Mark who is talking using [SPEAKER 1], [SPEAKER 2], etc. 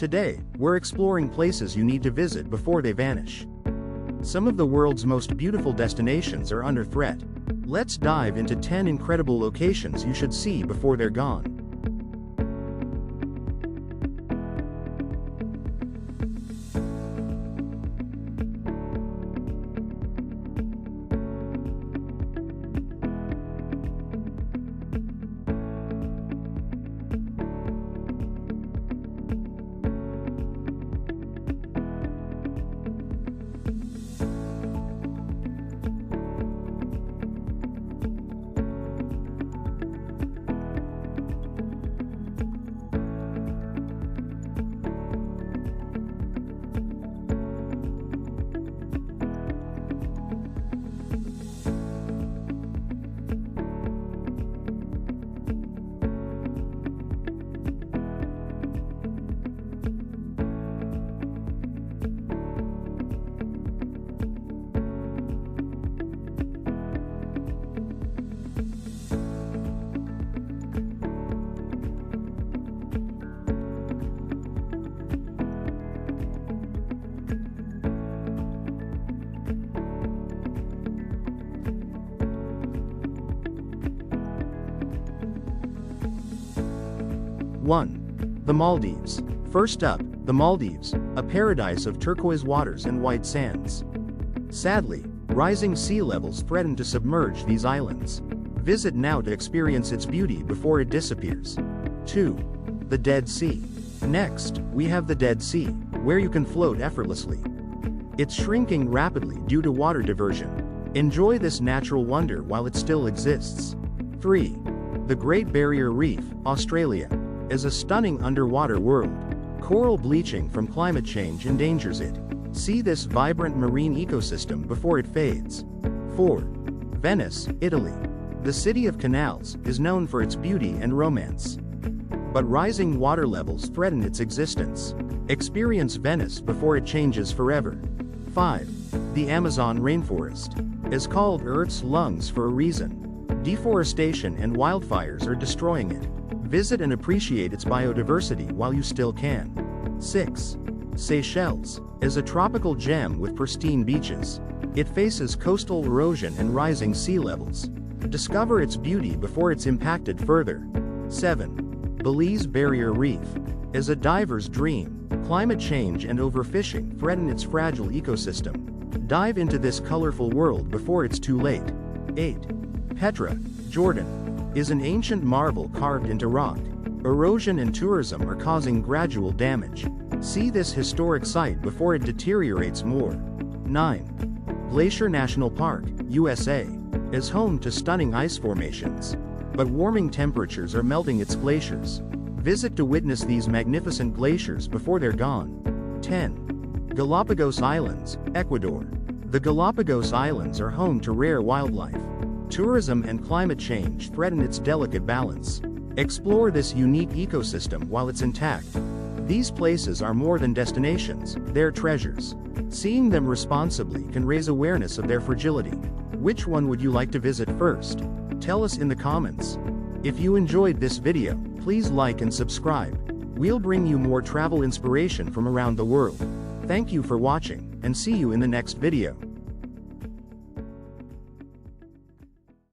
[SPEAKER 1] Today, we're exploring places you need to visit before they vanish. Some of the world's most beautiful destinations are under threat. Let's dive into 10 incredible locations you should see before they're gone. 1. The Maldives. First up, the Maldives, a paradise of turquoise waters and white sands. Sadly, rising sea levels threaten to submerge these islands. Visit now to experience its beauty before it disappears. 2. The Dead Sea. Next, we have the Dead Sea, where you can float effortlessly. It's shrinking rapidly due to water diversion. Enjoy this natural wonder while it still exists. 3. The Great Barrier Reef, Australia, is a stunning underwater world. Coral bleaching from climate change endangers it. See this vibrant marine ecosystem before it fades. 4. Venice, Italy. The city of canals is known for its beauty and romance. But rising water levels threaten its existence. Experience Venice before it changes forever. 5. The Amazon rainforest is called Earth's lungs for a reason. Deforestation and wildfires are destroying it. Visit and appreciate its biodiversity while you still can. 6. Seychelles is a tropical gem with pristine beaches. It faces coastal erosion and rising sea levels. Discover its beauty before it's impacted further. 7. Belize Barrier Reef is a diver's dream. Climate change and overfishing threaten its fragile ecosystem. Dive into this colorful world before it's too late. 8. Petra, Jordan, is an ancient marvel carved into rock. Erosion and tourism are causing gradual damage. See this historic site before it deteriorates more. 9. Glacier National Park, USA, is home to stunning ice formations. But warming temperatures are melting its glaciers. Visit to witness these magnificent glaciers before they're gone. 10. Galapagos Islands, Ecuador. The Galapagos Islands are home to rare wildlife. Tourism and climate change threaten its delicate balance. Explore this unique ecosystem while it's intact. These places are more than destinations, they're treasures. Seeing them responsibly can raise awareness of their fragility. Which one would you like to visit first? Tell us in the comments. If you enjoyed this video, please like and subscribe. We'll bring you more travel inspiration from around the world. Thank you for watching, and see you in the next video.